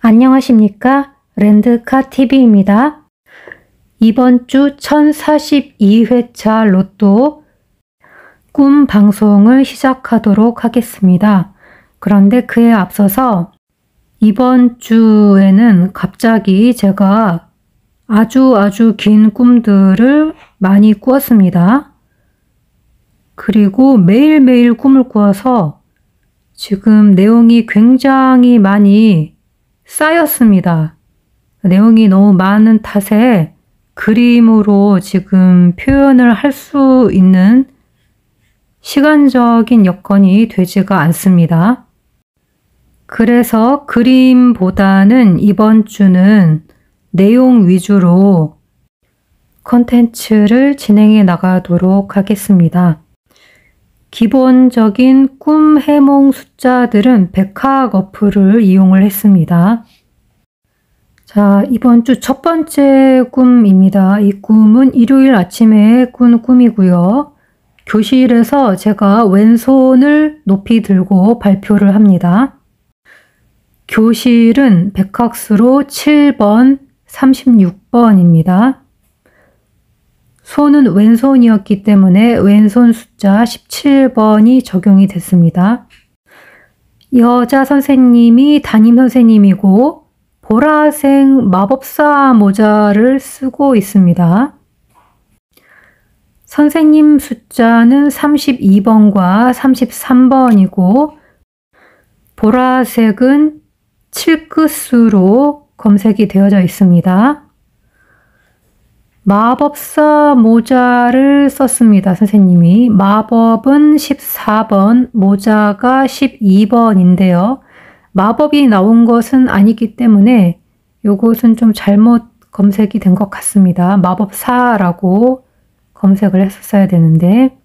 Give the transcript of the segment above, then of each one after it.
안녕하십니까? 랜드카TV입니다. 이번 주 1042회차 로또 꿈 방송을 시작하도록 하겠습니다. 그런데 그에 앞서서 이번 주에는 갑자기 제가 아주 긴 꿈들을 많이 꾸었습니다. 그리고 매일매일 꿈을 꾸어서 지금 내용이 굉장히 많이 쌓였습니다. 내용이 너무 많은 탓에 그림으로 지금 표현을 할 수 있는 시간적인 여건이 되지가 않습니다. 그래서 그림보다는 이번 주는 내용 위주로 컨텐츠를 진행해 나가도록 하겠습니다. 기본적인 꿈 해몽 숫자들은 백학 어플을 이용을 했습니다. 자, 이번 주 첫 번째 꿈입니다. 이 꿈은 일요일 아침에 꾼 꿈이고요. 교실에서 제가 왼손을 높이 들고 발표를 합니다. 교실은 백학수로 7번, 36번입니다. 손은 왼손이었기 때문에 왼손 숫자 17번이 적용이 됐습니다. 여자 선생님이 담임 선생님이고 보라색 마법사 모자를 쓰고 있습니다. 선생님 숫자는 32번과 33번이고 보라색은 7끝수로 검색이 되어져 있습니다. 마법사 모자를 썼습니다. 선생님이. 마법은 14번, 모자가 12번인데요. 마법이 나온 것은 아니기 때문에 이것은 좀 잘못 검색이 된 것 같습니다. 마법사라고 검색을 했었어야 되는데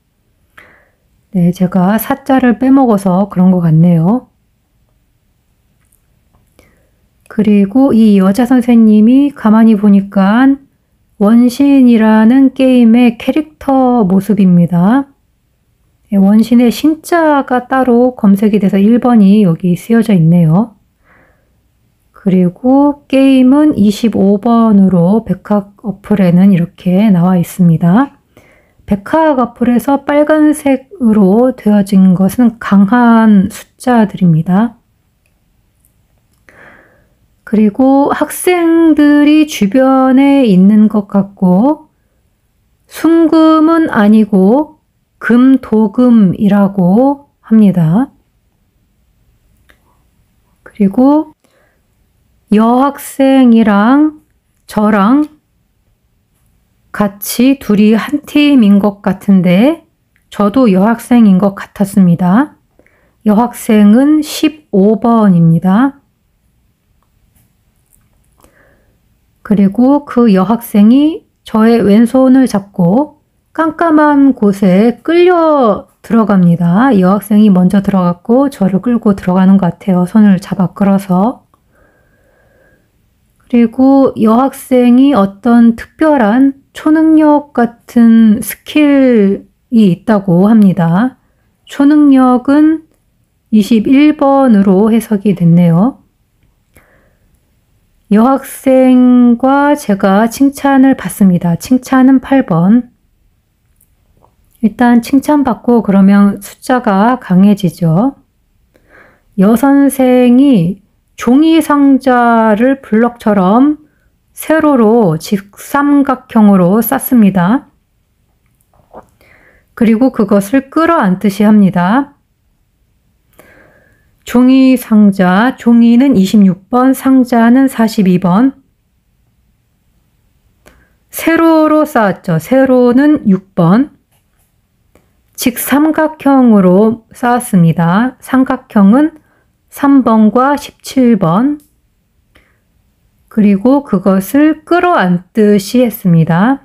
네, 제가 사자를 빼먹어서 그런 것 같네요. 그리고 이 여자 선생님이 가만히 보니까 원신이라는 게임의 캐릭터 모습입니다. 원신의 신자가 따로 검색이 돼서 1번이 여기 쓰여져 있네요. 그리고 게임은 25번으로 백학 어플에는 이렇게 나와 있습니다. 백학 어플에서 빨간색으로 되어진 것은 강한 숫자들입니다. 그리고 학생들이 주변에 있는 것 같고 순금은 아니고 금도금이라고 합니다. 그리고 여학생이랑 저랑 같이 둘이 한 팀인 것 같은데 저도 여학생인 것 같았습니다. 여학생은 15번입니다. 그리고 그 여학생이 저의 왼손을 잡고 깜깜한 곳에 끌려 들어갑니다. 여학생이 먼저 들어갔고 저를 끌고 들어가는 것 같아요. 손을 잡아 끌어서. 그리고 여학생이 어떤 특별한 초능력 같은 스킬이 있다고 합니다. 초능력은 21번으로 해석이 됐네요. 여학생과 제가 칭찬을 받습니다. 칭찬은 8번. 일단 칭찬받고 그러면 숫자가 강해지죠. 여선생이 종이 상자를 블럭처럼 세로로 직삼각형으로 쌌습니다. 그리고 그것을 끌어안듯이 합니다. 종이 상자, 종이는 26번, 상자는 42번. 세로로 쌓았죠. 세로는 6번. 직삼각형으로 쌓았습니다. 삼각형은 3번과 17번. 그리고 그것을 끌어안듯이 했습니다.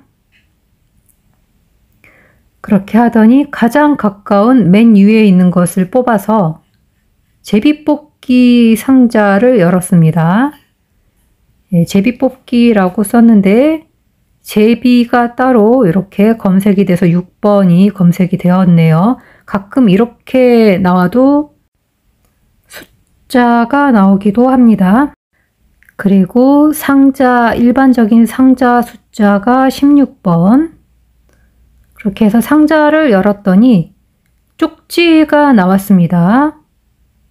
그렇게 하더니 가장 가까운 맨 위에 있는 것을 뽑아서 제비뽑기 상자를 열었습니다. 예, 제비뽑기라고 썼는데 제비가 따로 이렇게 검색이 돼서 6번이 검색이 되었네요. 가끔 이렇게 나와도 숫자가 나오기도 합니다. 그리고 상자, 일반적인 상자 숫자가 16번. 그렇게 해서 상자를 열었더니 쪽지가 나왔습니다.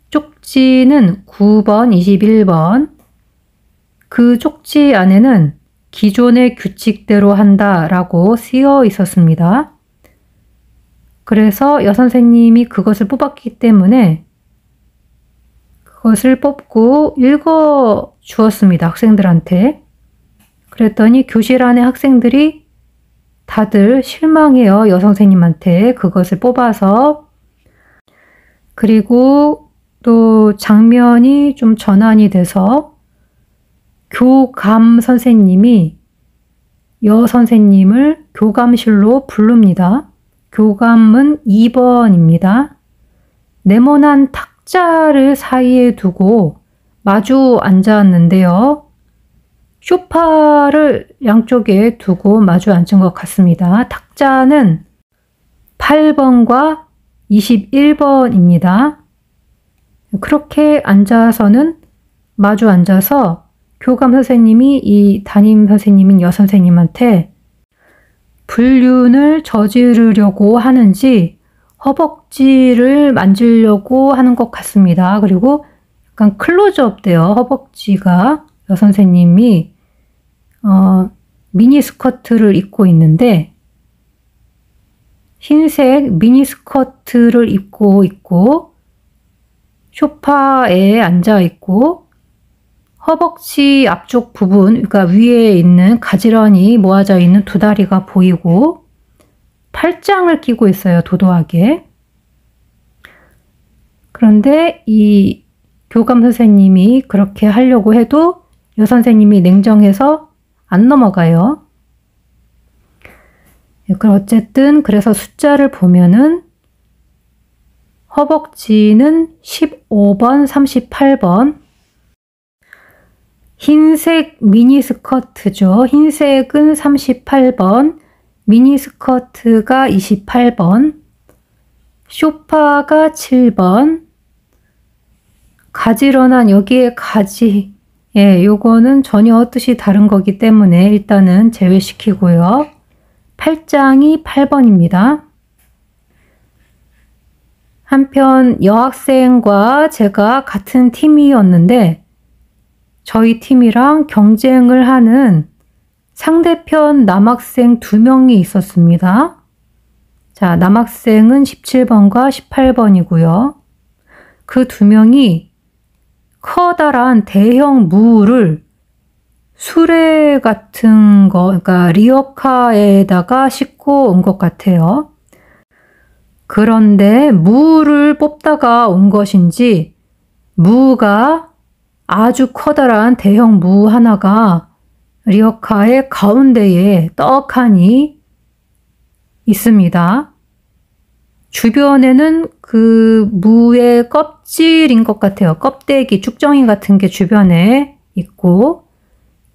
쪽지는 9번, 21번. 그 쪽지 안에는 기존의 규칙대로 한다라고 쓰여 있었습니다. 그래서 여선생님이 그것을 뽑았기 때문에 그것을 뽑고 읽어 주었습니다. 학생들한테. 그랬더니 교실 안에 학생들이 다들 실망해요. 여선생님한테 그것을 뽑아서. 그리고 또 장면이 좀 전환이 돼서 교감 선생님이 여선생님을 교감실로 부릅니다. 교감은 2번입니다. 네모난 탁자를 사이에 두고 마주 앉았는데요. 소파를 양쪽에 두고 마주 앉은 것 같습니다. 탁자는 8번과 21번입니다. 그렇게 앉아서는 마주 앉아서 교감 선생님이 이 담임 선생님인 여선생님한테 불륜을 저지르려고 하는지 허벅지를 만지려고 하는 것 같습니다. 그리고 약간 클로즈업 돼요. 허벅지가. 여선생님이 미니스커트를 입고 있는데 흰색 미니스커트를 입고 있고 소파에 앉아 있고 허벅지 앞쪽 부분, 그러니까 위에 있는 가지런히 모아져 있는 두 다리가 보이고 팔짱을 끼고 있어요. 도도하게. 그런데 이 교감 선생님이 그렇게 하려고 해도 여선생님이 냉정해서 안 넘어가요. 그럼 어쨌든 그래서 숫자를 보면은 허벅지는 15번, 38번. 흰색 미니스커트죠. 흰색은 38번, 미니스커트가 28번, 소파가 7번, 가지런한 여기에 가지, 요거는 전혀 뜻이 다른 거기 때문에 일단은 제외시키고요. 팔짱이 8번입니다. 한편 여학생과 제가 같은 팀이었는데 저희 팀이랑 경쟁을 하는 상대편 남학생 2명이 있었습니다. 자, 남학생은 17번과 18번이고요. 그 2명이 커다란 대형 무를 수레 같은 거, 그러니까 리어카에다가 싣고 온 것 같아요. 그런데 무를 뽑다가 온 것인지 무가 아주 커다란 대형 무 하나가 리어카의 가운데에 떡하니 있습니다. 주변에는 그 무의 껍질인 것 같아요. 껍데기, 쭉정이 같은 게 주변에 있고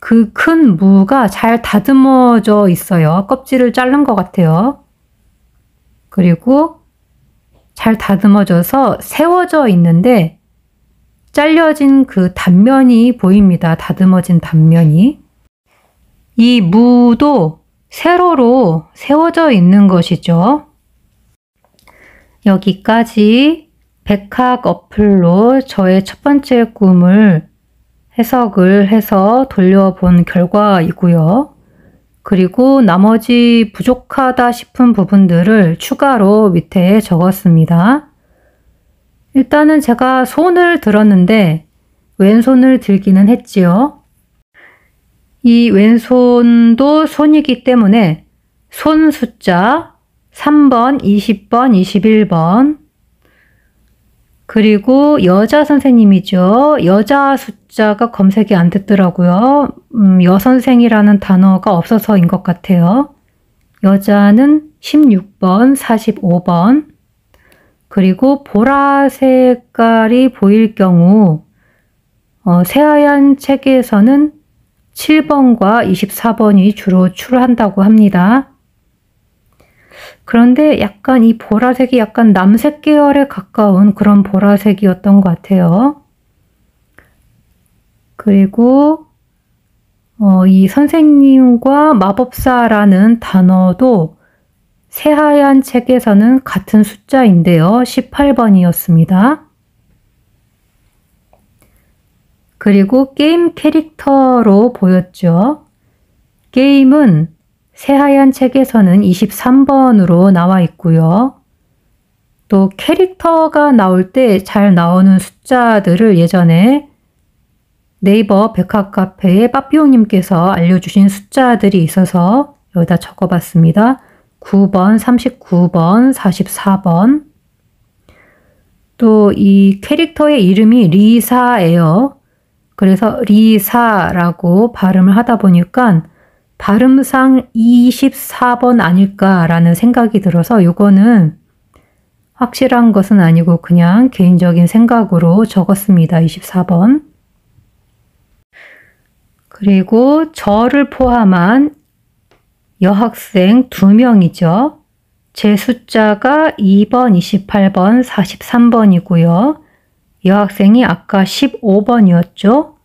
그 큰 무가 잘 다듬어져 있어요. 껍질을 자른 것 같아요. 그리고 잘 다듬어져서 세워져 있는데 잘려진 그 단면이 보입니다. 다듬어진 단면이. 이 무도 세로로 세워져 있는 것이죠. 여기까지 백학 어플로 저의 첫 번째 꿈을 해석을 해서 돌려본 결과이고요. 그리고 나머지 부족하다 싶은 부분들을 추가로 밑에 적었습니다. 일단은 제가 손을 들었는데 왼손을 들기는 했지요. 이 왼손도 손이기 때문에 손 숫자 3번, 20번, 21번 그리고 여자 선생님이죠. 여자 숫자가 검색이 안 됐더라고요. 여선생이라는 단어가 없어서인 것 같아요. 여자는 16번, 45번 그리고 보라 색깔이 보일 경우 새하얀 책에서는 7번과 24번이 주로 출한다고 합니다. 그런데 약간 이 보라색이 약간 남색 계열에 가까운 그런 보라색이었던 것 같아요. 그리고 이 선생님과 마법사라는 단어도 새하얀 책에서는 같은 숫자인데요. 18번이었습니다. 그리고 게임 캐릭터로 보였죠. 게임은 새하얀 책에서는 23번으로 나와 있고요. 또 캐릭터가 나올 때 잘 나오는 숫자들을 예전에 네이버 백학카페에 빠삐용님께서 알려주신 숫자들이 있어서 여기다 적어봤습니다. 9번, 39번, 44번. 또 이 캐릭터의 이름이 리사예요. 그래서 리사라고 발음을 하다 보니까 발음상 24번 아닐까라는 생각이 들어서 이거는 확실한 것은 아니고 그냥 개인적인 생각으로 적었습니다. 24번. 그리고 저를 포함한 여학생 2명이죠. 제 숫자가 2번, 28번, 43번이고요. 여학생이 아까 15번이었죠.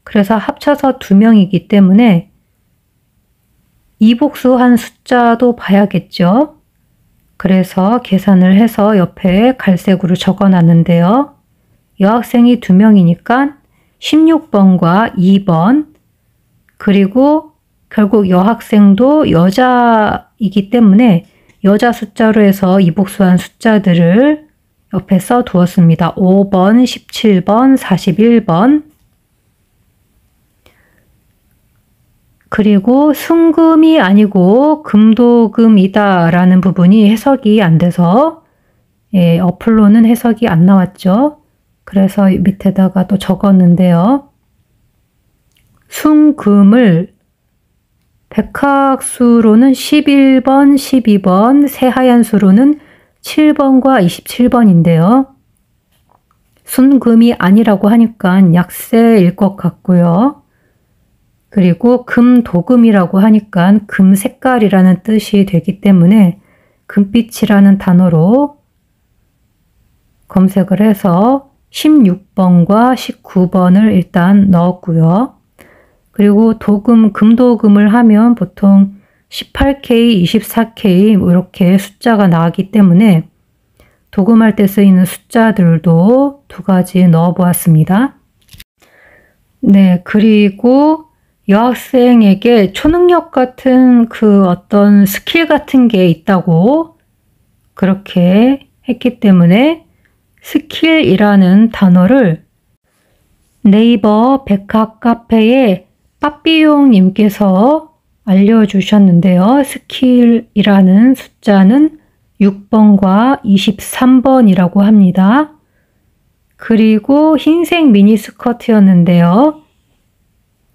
그래서 합쳐서 2명이기 때문에 이복수한 숫자도 봐야겠죠. 그래서 계산을 해서 옆에 갈색으로 적어놨는데요. 여학생이 2명이니까 16번과 2번, 그리고 결국 여학생도 여자이기 때문에 여자 숫자로 해서 이복수한 숫자들을 옆에 써 두었습니다. 5번, 17번, 41번. 그리고 순금이 아니고 금도금이다 라는 부분이 해석이 안 돼서 어플로는 해석이 안 나왔죠. 그래서 밑에다가 또 적었는데요. 순금을 백학수로는 11번, 12번, 새하얀 수로는 7번과 27번인데요. 순금이 아니라고 하니까 약세일 것 같고요. 그리고 금도금이라고 하니까 금색깔이라는 뜻이 되기 때문에 금빛이라는 단어로 검색을 해서 16번과 19번을 일단 넣었고요. 그리고 도금, 금도금을 하면 보통 18K, 24K 이렇게 숫자가 나오기 때문에 도금할 때 쓰이는 숫자들도 2가지 넣어 보았습니다. 네, 그리고 여학생에게 초능력 같은 그 어떤 스킬 같은 게 있다고 그렇게 했기 때문에 스킬이라는 단어를 네이버 백학 카페에 빠삐용님께서 알려주셨는데요. 스킬이라는 숫자는 6번과 23번이라고 합니다. 그리고 흰색 미니스커트였는데요.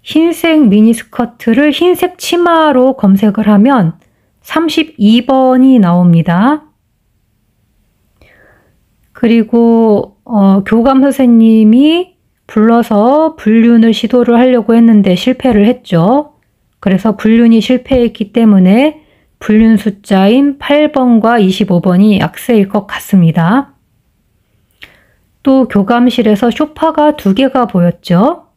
흰색 미니스커트를 흰색 치마로 검색을 하면 32번이 나옵니다. 그리고 교감 선생님이 불러서 불륜을 시도를 하려고 했는데 실패를 했죠. 그래서 불륜이 실패했기 때문에 불륜 숫자인 8번과 25번이 약세일 것 같습니다. 또 교감실에서 쇼파가 2개가 보였죠.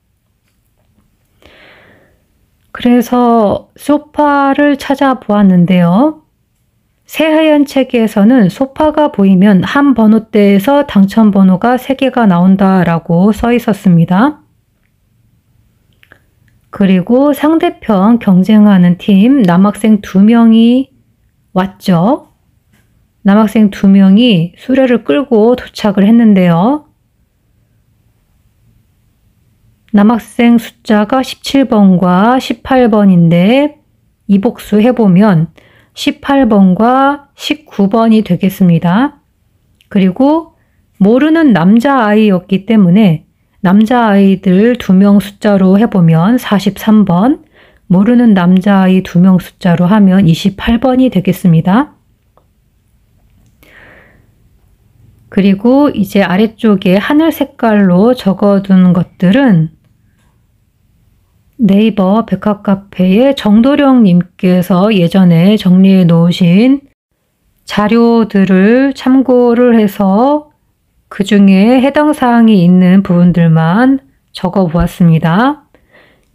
그래서 소파를 찾아보았는데요. 새하얀 책에서는 소파가 보이면 한 번호대에서 당첨 번호가 3개가 나온다라고 써 있었습니다. 그리고 상대편 경쟁하는 팀 남학생 2명이 왔죠. 남학생 2명이 수레를 끌고 도착을 했는데요. 남학생 숫자가 17번과 18번인데 이복수 해보면 18번과 19번이 되겠습니다. 그리고 모르는 남자아이였기 때문에 남자아이들 2명 숫자로 해보면 43번, 모르는 남자아이 2명 숫자로 하면 28번이 되겠습니다. 그리고 이제 아래쪽에 하늘 색깔로 적어둔 것들은 네이버 백학카페에 정도령님께서 예전에 정리해 놓으신 자료들을 참고를 해서 그 중에 해당 사항이 있는 부분들만 적어 보았습니다.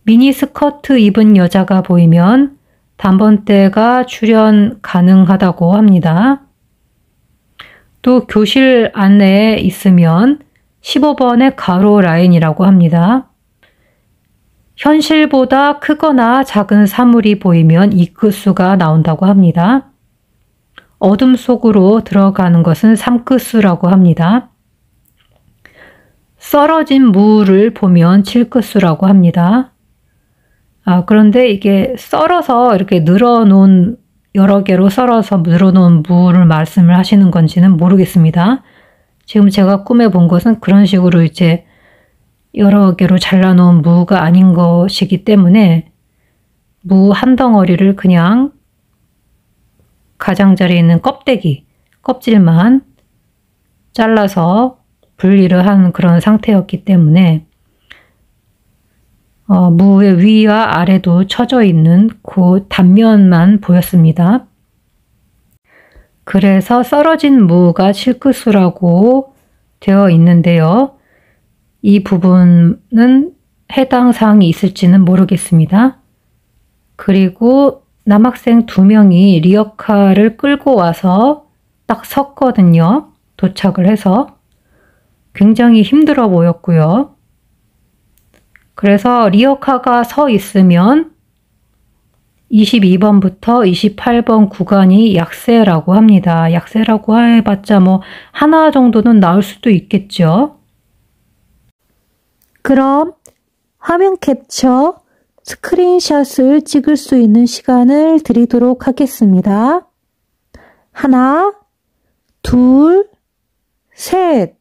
미니스커트 입은 여자가 보이면 단번대가 출연 가능하다고 합니다. 또 교실 안에 있으면 15번의 가로 라인이라고 합니다. 현실보다 크거나 작은 사물이 보이면 이끝수가 나온다고 합니다. 어둠 속으로 들어가는 것은 삼끝수라고 합니다. 썰어진 무를 보면 칠끝수라고 합니다. 그런데 이게 썰어서 이렇게 늘어놓은 여러 개로 썰어서 늘어놓은 무를 말씀을 하시는 건지는 모르겠습니다. 지금 제가 꿈에 본 것은 그런 식으로 이제 여러 개로 잘라놓은 무가 아닌 것이기 때문에 무 한 덩어리를 그냥 가장자리에 있는 껍질만 잘라서 분리를 한 그런 상태였기 때문에 무의 위와 아래도 쳐져 있는 그 단면만 보였습니다. 그래서 썰어진 무가 칠끝수라고 되어 있는데요. 이 부분은 해당 사항이 있을지는 모르겠습니다. 그리고 남학생 2명이 리어카를 끌고 와서 딱 섰거든요. 도착을 해서 굉장히 힘들어 보였고요. 그래서 리어카가 서 있으면 22번부터 28번 구간이 약세라고 합니다. 약세라고 해봤자 뭐 하나 정도는 나올 수도 있겠죠. 그럼 화면 캡처, 스크린샷을 찍을 수 있는 시간을 드리도록 하겠습니다. 하나, 둘, 셋.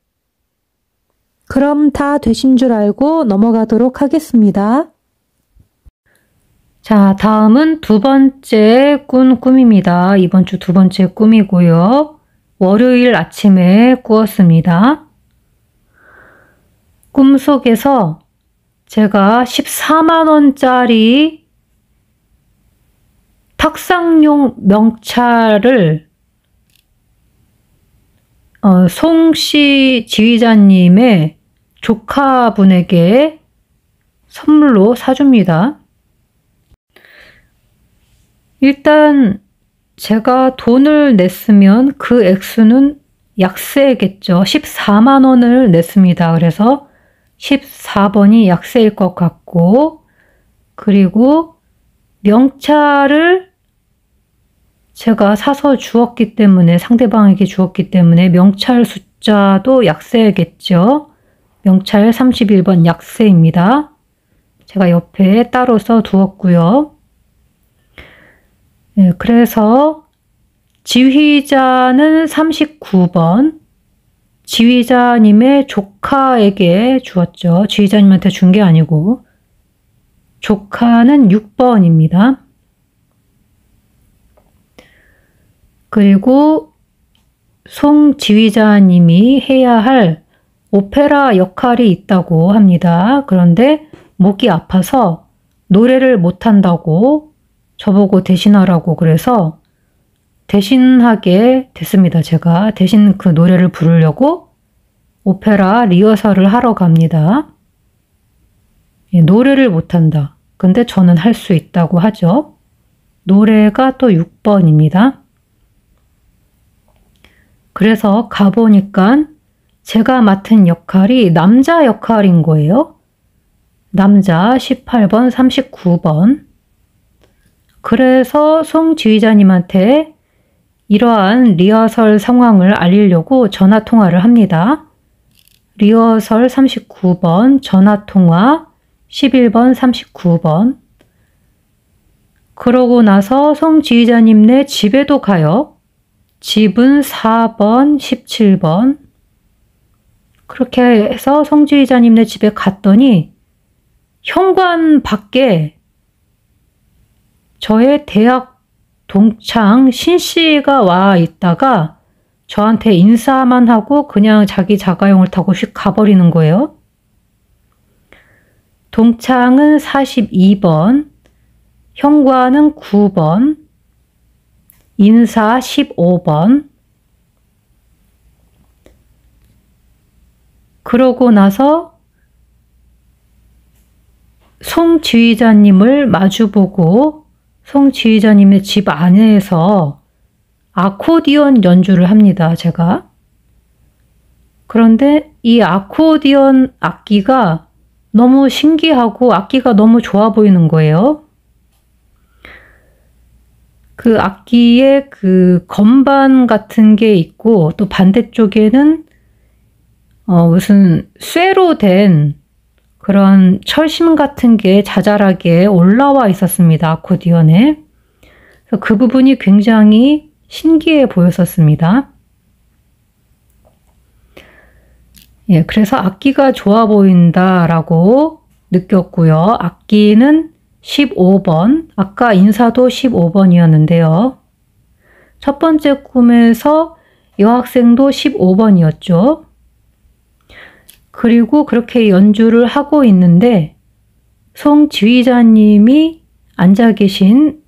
그럼 다 되신 줄 알고 넘어가도록 하겠습니다. 자, 다음은 두 번째 꿈입니다. 이번 주 두 번째 꿈이고요. 월요일 아침에 꾸었습니다. 꿈속에서 제가 14만원짜리 탁상용 명찰을 송씨 지휘자님의 조카분에게 선물로 사줍니다. 일단 제가 돈을 냈으면 그 액수는 약세겠죠. 14만원을 냈습니다. 그래서 14번이 약세일 것 같고, 그리고 명찰을 제가 사서 주었기 때문에, 상대방에게 주었기 때문에 명찰 숫자도 약세겠죠. 명찰 31번 약세입니다. 제가 옆에 따로 써 두었고요. 네, 그래서 지휘자는 39번, 지휘자님의 조카에게 주었죠. 지휘자님한테 준 게 아니고 조카는 6번입니다. 그리고 송 지휘자님이 해야 할 오페라 역할이 있다고 합니다. 그런데 목이 아파서 노래를 못한다고 저보고 대신하라고 그래서 대신하게 됐습니다. 제가 대신 그 노래를 부르려고 오페라 리허설을 하러 갑니다. 예, 노래를 못한다. 근데 저는 할 수 있다고 하죠. 노래가 또 6번입니다. 그래서 가보니까 제가 맡은 역할이 남자 역할인 거예요. 남자 18번, 39번. 그래서 송 지휘자님한테 이러한 리허설 상황을 알리려고 전화통화를 합니다. 리허설 39번, 전화통화 11번, 39번. 그러고 나서 송 지휘자님네 집에도 가요. 집은 4번, 17번. 그렇게 해서 송 지휘자님네 집에 갔더니 현관 밖에 저의 대학 동창 신씨가 와 있다가 저한테 인사만 하고 그냥 자기 자가용을 타고 휙 가버리는 거예요. 동창은 42번, 현관은 9번, 인사 15번. 그러고 나서 송 지휘자님을 마주보고 송 지휘자님의 집 안에서 아코디언 연주를 합니다, 제가. 그런데 이 아코디언 악기가 너무 신기하고 악기가 너무 좋아 보이는 거예요. 그 악기에 그 건반 같은 게 있고 또 반대쪽에는 무슨 쇠로 된 그런 철심 같은 게 자잘하게 올라와 있었습니다. 아코디언에. 그래서 그 부분이 굉장히 신기해 보였었습니다. 예, 그래서 악기가 좋아 보인다라고 느꼈고요. 악기는 15번, 아까 인사도 15번이었는데요. 첫 번째 꿈에서 여학생도 15번이었죠. 그리고 그렇게 연주를 하고 있는데 송 지휘자님이 앉아 계신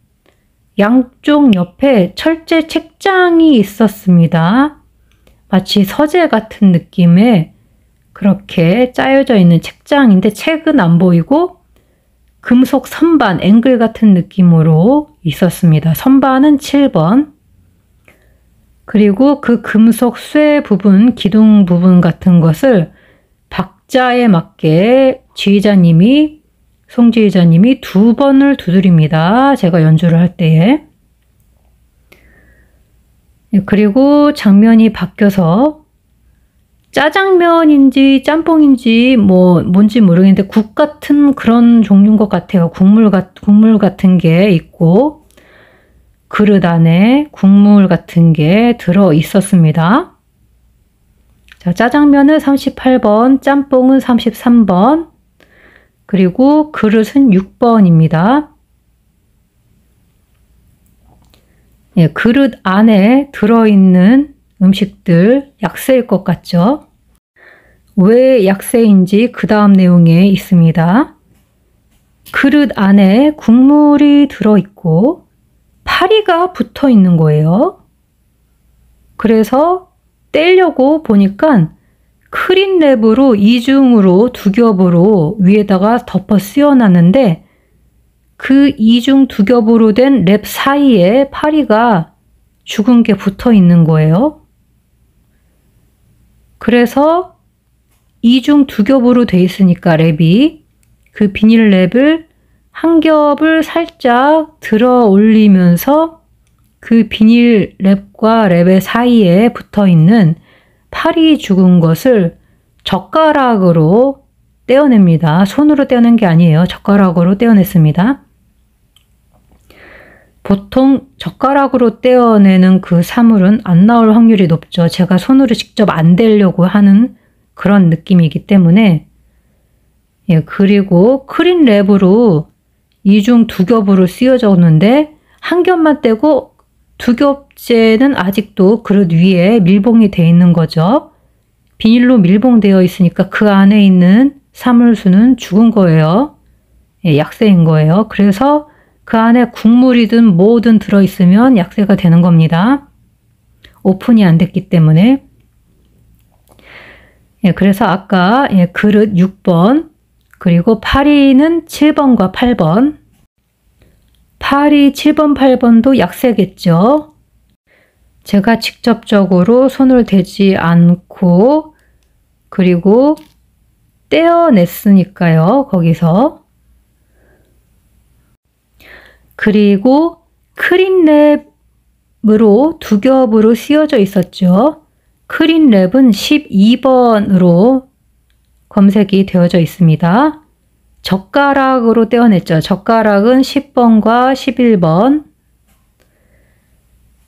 양쪽 옆에 철제 책장이 있었습니다. 마치 서재 같은 느낌의 그렇게 짜여져 있는 책장인데 책은 안 보이고 금속 선반, 앵글 같은 느낌으로 있었습니다. 선반은 7번. 그리고 그 금속 쇠 부분, 기둥 부분 같은 것을 박자에 맞게 송 지휘자님이 2번을 두드립니다. 제가 연주를 할 때에. 그리고 장면이 바뀌어서 짜장면인지 짬뽕인지 뭔지 모르겠는데 국 같은 그런 종류인 것 같아요. 국물 같은 게 있고 그릇 안에 국물 같은 게 들어 있었습니다. 자, 짜장면은 38번, 짬뽕은 33번, 그리고 그릇은 6번입니다. 예, 그릇 안에 들어있는 음식들 약세일 것 같죠? 왜 약세인지 그 다음 내용에 있습니다. 그릇 안에 국물이 들어있고 파리가 붙어 있는 거예요. 그래서 떼려고 보니까 크린랩으로 이중으로 2겹으로 위에다가 덮어 씌워놨는데 그 이중 2겹으로 된 랩 사이에 파리가 죽은 게 붙어 있는 거예요. 그래서 이중 2겹으로 돼 있으니까 랩이 그 비닐 랩을 한 겹을 살짝 들어 올리면서 그 비닐 랩과 랩의 사이에 붙어 있는 팔이 죽은 것을 젓가락으로 떼어냅니다. 손으로 떼어낸 게 아니에요. 젓가락으로 떼어냈습니다. 보통 젓가락으로 떼어내는 그 사물은 안 나올 확률이 높죠. 제가 손으로 직접 안 떼려고 하는 그런 느낌이기 때문에. 예, 그리고 크린 랩으로 이중 2겹으로 씌워졌는데 한 겹만 떼고 2겹째는 아직도 그릇 위에 밀봉이 되어 있는 거죠. 비닐로 밀봉되어 있으니까 그 안에 있는 사물수는 죽은 거예요. 예, 약세인 거예요. 그래서 그 안에 국물이든 뭐든 들어있으면 약세가 되는 겁니다. 오픈이 안 됐기 때문에. 예, 그래서 아까 그릇 6번, 그리고 파리는 7번과 8번. 파리 7번, 8번도 약세겠죠. 제가 직접적으로 손을 대지 않고 그리고 떼어냈으니까요. 거기서. 그리고 크린랩으로 2겹으로 씌워져 있었죠. 크린랩은 12번으로 검색이 되어져 있습니다. 젓가락으로 떼어냈죠. 젓가락은 10번과 11번.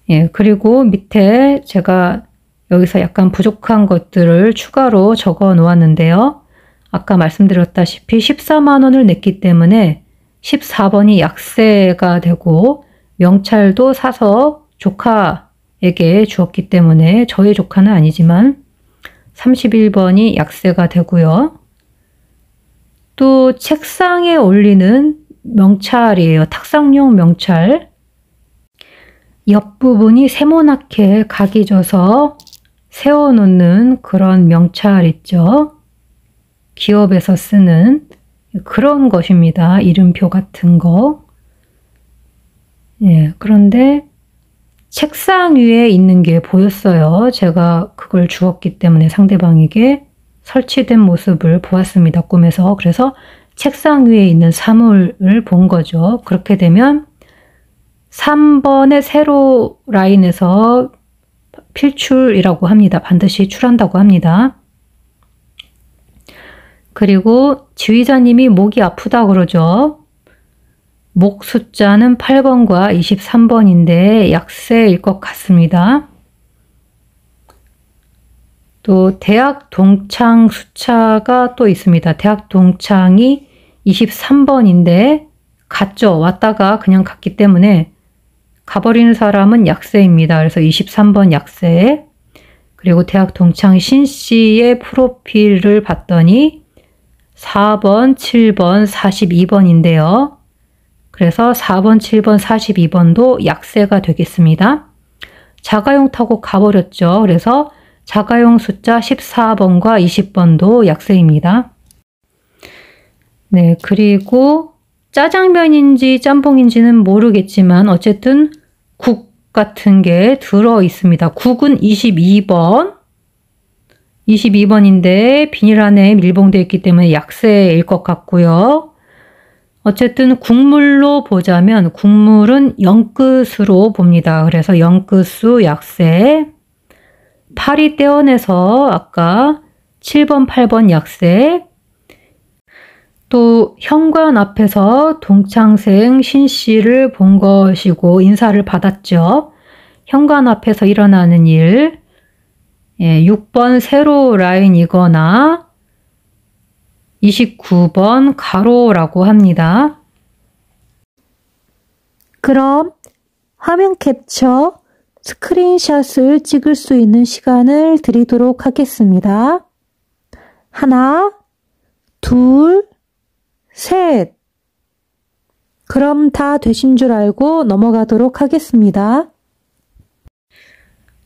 예, 그리고 밑에 제가 여기서 약간 부족한 것들을 추가로 적어 놓았는데요. 아까 말씀드렸다시피 14만 원을 냈기 때문에 14번이 약세가 되고 명찰도 사서 조카에게 주었기 때문에 저의 조카는 아니지만 31번이 약세가 되고요. 또 책상에 올리는 명찰이에요. 탁상용 명찰. 옆부분이 세모나게 각이 져서 세워놓는 그런 명찰 있죠. 기업에서 쓰는 그런 것입니다. 이름표 같은 거. 예, 그런데 책상 위에 있는 게 보였어요. 제가 그걸 주었기 때문에 상대방에게 설치된 모습을 보았습니다. 꿈에서. 그래서 책상 위에 있는 사물을 본 거죠. 그렇게 되면 3번의 세로 라인에서 필출이라고 합니다. 반드시 출한다고 합니다. 그리고 지휘자님이 목이 아프다 그러죠. 목 숫자는 8번과 23번인데 약세일 것 같습니다. 또 대학 동창 숫자가 또 있습니다. 대학 동창이 23번인데 갔죠. 왔다가 그냥 갔기 때문에 가버리는 사람은 약세입니다. 그래서 23번 약세. 그리고 대학 동창 신씨의 프로필을 봤더니 4번, 7번, 42번인데요. 그래서 4번, 7번, 42번도 약세가 되겠습니다. 자가용 타고 가버렸죠. 그래서 자가용 숫자 14번과 20번도 약세입니다. 네, 그리고 짜장면인지 짬뽕인지는 모르겠지만 어쨌든 국 같은 게 들어 있습니다. 국은 22번. 22번인데 비닐 안에 밀봉되어 있기 때문에 약세일 것 같고요. 어쨌든 국물로 보자면 국물은 0끝으로 봅니다. 그래서 0끝수 약세. 팔이 떼어내서 아까 7번, 8번 약세. 또 현관 앞에서 동창생 신씨를 본 것이고 인사를 받았죠. 현관 앞에서 일어나는 일. 6번 세로 라인이거나 29번 가로라고 합니다. 그럼 화면 캡처, 스크린샷을 찍을 수 있는 시간을 드리도록 하겠습니다. 하나, 둘, 셋. 그럼 다 되신 줄 알고 넘어가도록 하겠습니다.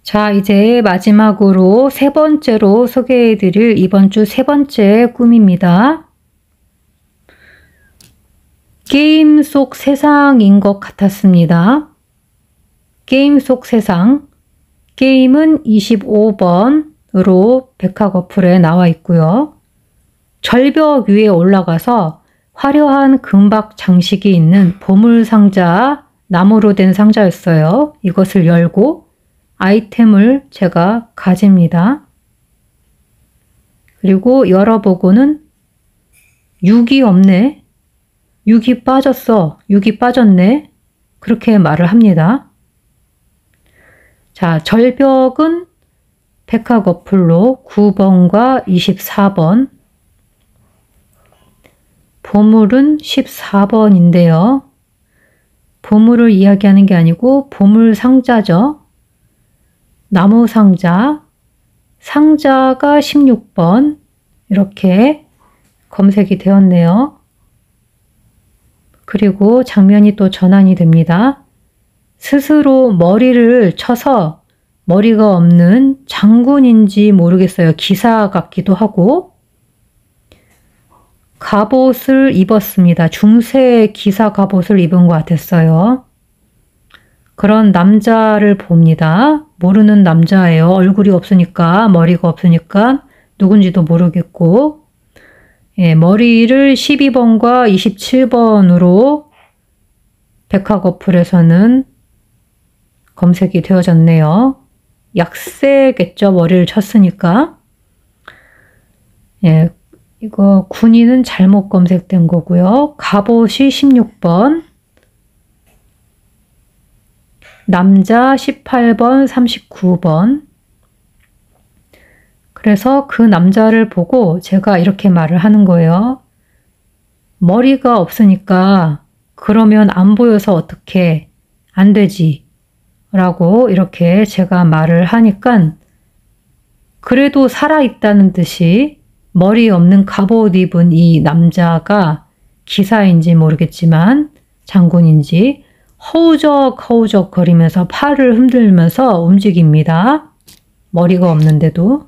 자, 이제 마지막으로 세 번째로 소개해드릴 이번 주 세 번째 꿈입니다. 게임 속 세상인 것 같았습니다. 게임 속 세상. 게임은 25번으로 백화거풀에 나와 있고요. 절벽 위에 올라가서 화려한 금박 장식이 있는 보물상자, 나무로 된 상자였어요. 이것을 열고 아이템을 제가 가집니다. 그리고 열어보고는 6이 없네. 6이 빠졌어. 6이 빠졌네. 그렇게 말을 합니다. 자, 절벽은 백화거풀로 9번과 24번. 보물은 14번인데요. 보물을 이야기하는 게 아니고 보물 상자죠. 나무 상자, 상자가 16번 이렇게 검색이 되었네요. 그리고 장면이 또 전환이 됩니다. 스스로 머리를 쳐서 머리가 없는 장군인지 모르겠어요. 기사 같기도 하고 갑옷을 입었습니다. 중세 기사 갑옷을 입은 것 같았어요. 그런 남자를 봅니다. 모르는 남자예요. 얼굴이 없으니까, 머리가 없으니까 누군지도 모르겠고, 머리를 12번과 27번으로 백화거풀에서는 검색이 되어졌네요. 약세겠죠. 머리를 쳤으니까. 이거 군인은 잘못 검색된 거고요. 갑옷이 16번. 남자 18번, 39번. 그래서 그 남자를 보고 제가 이렇게 말을 하는 거예요. 머리가 없으니까 그러면 안 보여서 어떻게 안 되지 라고 이렇게 제가 말을 하니까 그래도 살아있다는 듯이 머리 없는 갑옷 입은 이 남자가 기사인지 모르겠지만 장군인지 허우적 거리면서 팔을 흔들면서 움직입니다. 머리가 없는데도.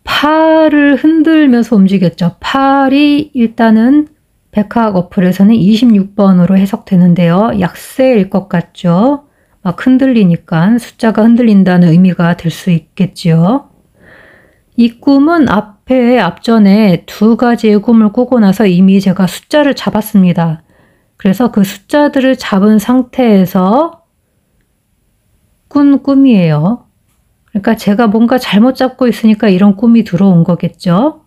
팔을 흔들면서 움직였죠. 팔이 일단은 백학 어플에서는 26번으로 해석되는데요. 약세일 것 같죠? 막 흔들리니까 숫자가 흔들린다는 의미가 될 수 있겠지요. 이 꿈은 앞전에 두 가지의 꿈을 꾸고 나서 이미 제가 숫자를 잡았습니다. 그래서 그 숫자들을 잡은 상태에서 꾼 꿈이에요. 그러니까 제가 뭔가 잘못 잡고 있으니까 이런 꿈이 들어온 거겠죠.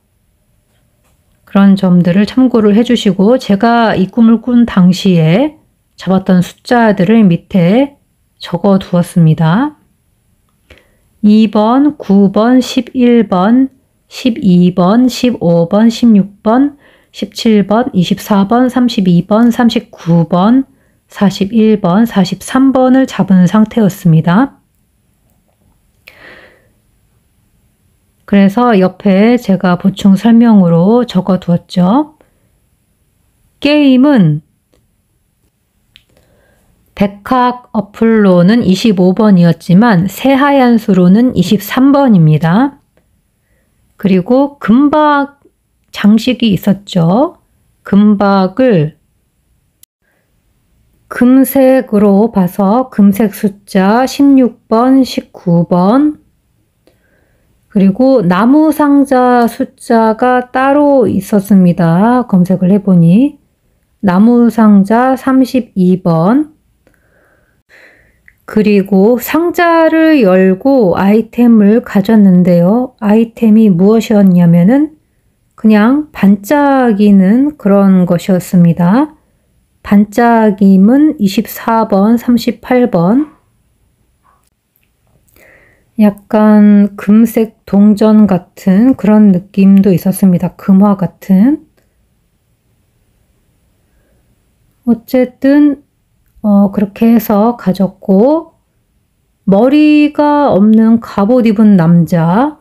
그런 점들을 참고를 해주시고 제가 이 꿈을 꾼 당시에 잡았던 숫자들을 밑에 적어 두었습니다. 2번, 9번, 11번, 12번, 15번, 16번, 17번, 24번, 32번, 39번, 41번, 43번을 잡은 상태였습니다. 그래서 옆에 제가 보충 설명으로 적어 두었죠. 게임은 백학 어플로는 25번이었지만 새하얀 수로는 23번입니다. 그리고 금박 장식이 있었죠. 금박을 금색으로 봐서 금색 숫자 16번, 19번, 그리고 나무 상자 숫자가 따로 있었습니다. 검색을 해보니 나무 상자 32번, 그리고 상자를 열고 아이템을 가졌는데요. 아이템이 무엇이었냐면은 그냥 반짝이는 그런 것이었습니다. 반짝임은 24번, 38번, 약간 금색 동전 같은 그런 느낌도 있었습니다. 금화 같은. 어쨌든 그렇게 해서 가졌고, 머리가 없는 갑옷 입은 남자,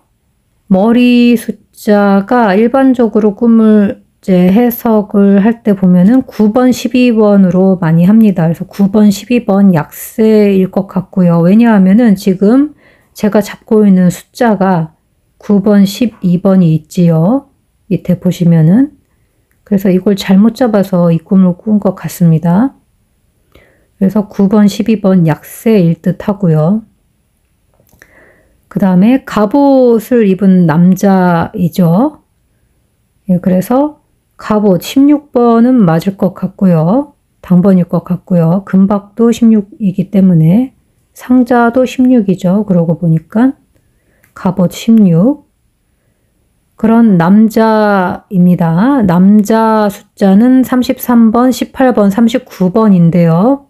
머리 숫자가 일반적으로 꿈을 이제 해석을 할 때 보면은 9번, 12번으로 많이 합니다. 그래서 9번, 12번 약세일 것 같고요. 왜냐하면은 지금 제가 잡고 있는 숫자가 9번, 12번이 있지요. 밑에 보시면은. 그래서 이걸 잘못 잡아서 이 꿈을 꾼 것 같습니다. 그래서 9번, 12번 약세일 듯 하고요. 그 다음에 갑옷을 입은 남자이죠. 예, 그래서 갑옷 16번은 맞을 것 같고요. 당번일 것 같고요. 금박도 16이기 때문에 상자도 16이죠. 그러고 보니까 갑옷 16. 그런 남자입니다. 남자 숫자는 33번, 18번, 39번인데요.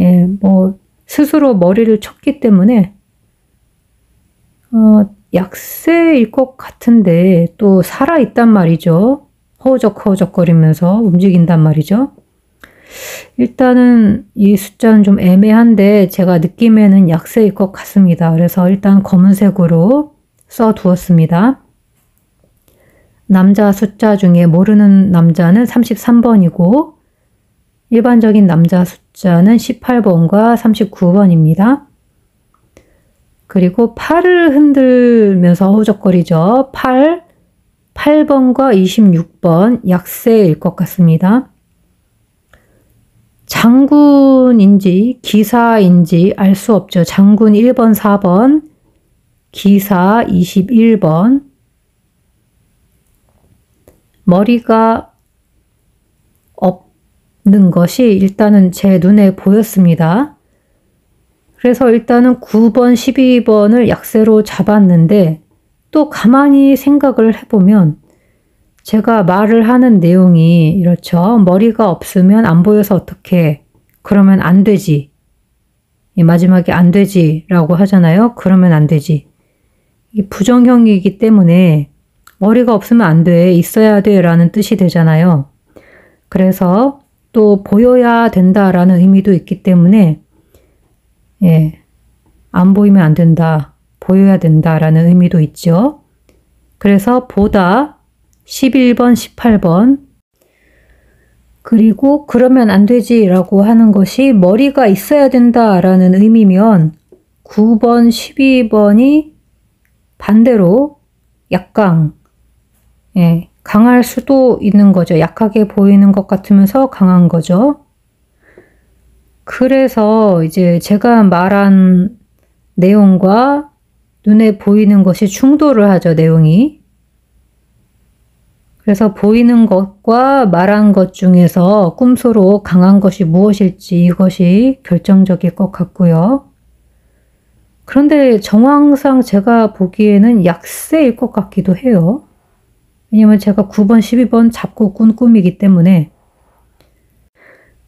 예, 뭐 스스로 머리를 쳤기 때문에 약세일 것 같은데 또 살아있단 말이죠. 허우적허우적거리면서 움직인단 말이죠. 일단은 이 숫자는 좀 애매한데 제가 느낌에는 약세일 것 같습니다. 그래서 일단 검은색으로 써 두었습니다. 남자 숫자 중에 모르는 남자는 33번이고 일반적인 남자 숫자는 18번과 39번입니다. 그리고 팔을 흔들면서 허우적거리죠. 8번과 26번 약세일 것 같습니다. 장군인지 기사인지 알 수 없죠. 장군 1번, 4번, 기사 21번. 머리가 없는 것이 일단은 제 눈에 보였습니다. 그래서 일단은 9번, 12번을 약세로 잡았는데 또 가만히 생각을 해보면 제가 말을 하는 내용이 이렇죠. 머리가 없으면 안 보여서 어떡해. 그러면 안 되지. 마지막에 안 되지 라고 하잖아요. 그러면 안 되지. 이게 부정형이기 때문에 머리가 없으면 안 돼. 있어야 돼 라는 뜻이 되잖아요. 그래서 또 보여야 된다라는 의미도 있기 때문에 예, 안 보이면 안 된다. 보여야 된다라는 의미도 있죠. 그래서 보다 11번, 18번 그리고 그러면 안 되지 라고 하는 것이 머리가 있어야 된다라는 의미면 9번, 12번이 반대로 약강, 예, 강할 수도 있는 거죠. 약하게 보이는 것 같으면서 강한 거죠. 그래서 이제 제가 말한 내용과 눈에 보이는 것이 충돌을 하죠, 내용이. 그래서 보이는 것과 말한 것 중에서 꿈소로 강한 것이 무엇일지 이것이 결정적일 것 같고요. 그런데 정황상 제가 보기에는 약세일 것 같기도 해요. 왜냐면 제가 9번, 12번 잡고 꾼 꿈이기 때문에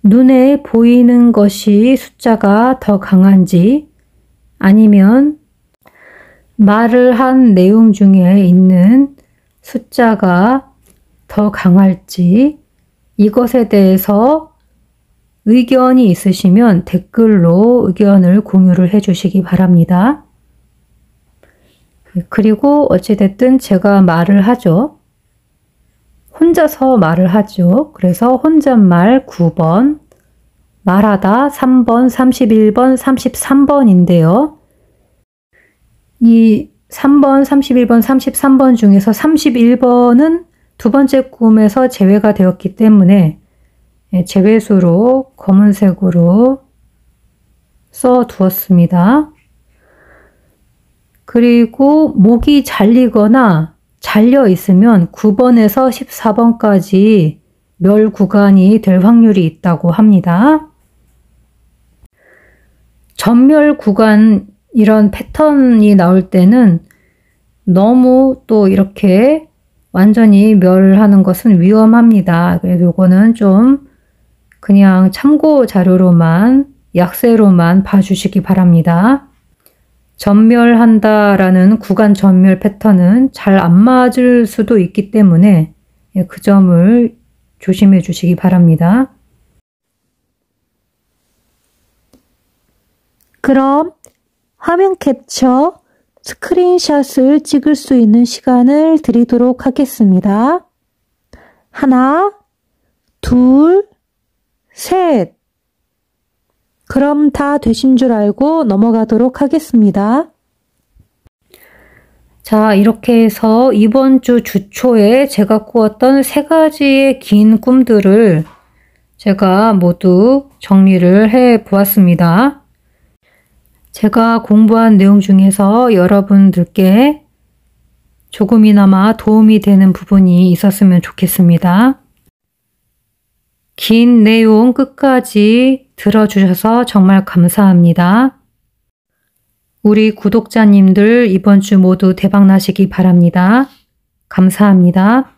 눈에 보이는 것이 숫자가 더 강한지 아니면 말을 한 내용 중에 있는 숫자가 더 강할지 이것에 대해서 의견이 있으시면 댓글로 의견을 공유를 해 주시기 바랍니다. 그리고 어찌됐든 제가 말을 하죠. 혼자서 말을 하죠. 그래서 혼잣말 9번, 말하다 3번, 31번, 33번인데요. 이 3번, 31번, 33번 중에서 31번은 두 번째 꿈에서 제외가 되었기 때문에 제외수로 검은색으로 써 두었습니다. 그리고 목이 잘리거나 잘려 있으면 9번에서 14번까지 멸 구간이 될 확률이 있다고 합니다. 전멸 구간 이런 패턴이 나올 때는 너무 또 이렇게 완전히 멸하는 것은 위험합니다. 그래서 이거는 좀 그냥 참고 자료로만 약세로만 봐주시기 바랍니다. 전멸한다라는 구간 전멸 패턴은 잘 안 맞을 수도 있기 때문에 그 점을 조심해 주시기 바랍니다. 그럼 화면 캡처, 스크린샷을 찍을 수 있는 시간을 드리도록 하겠습니다. 하나, 둘, 셋. 그럼 다 되신 줄 알고 넘어가도록 하겠습니다. 자, 이렇게 해서 이번 주 주초에 제가 꾸었던 3가지의 긴 꿈들을 제가 모두 정리를 해 보았습니다. 제가 공부한 내용 중에서 여러분들께 조금이나마 도움이 되는 부분이 있었으면 좋겠습니다. 긴 내용 끝까지 들어주셔서 정말 감사합니다. 우리 구독자님들 이번 주 모두 대박 나시기 바랍니다. 감사합니다.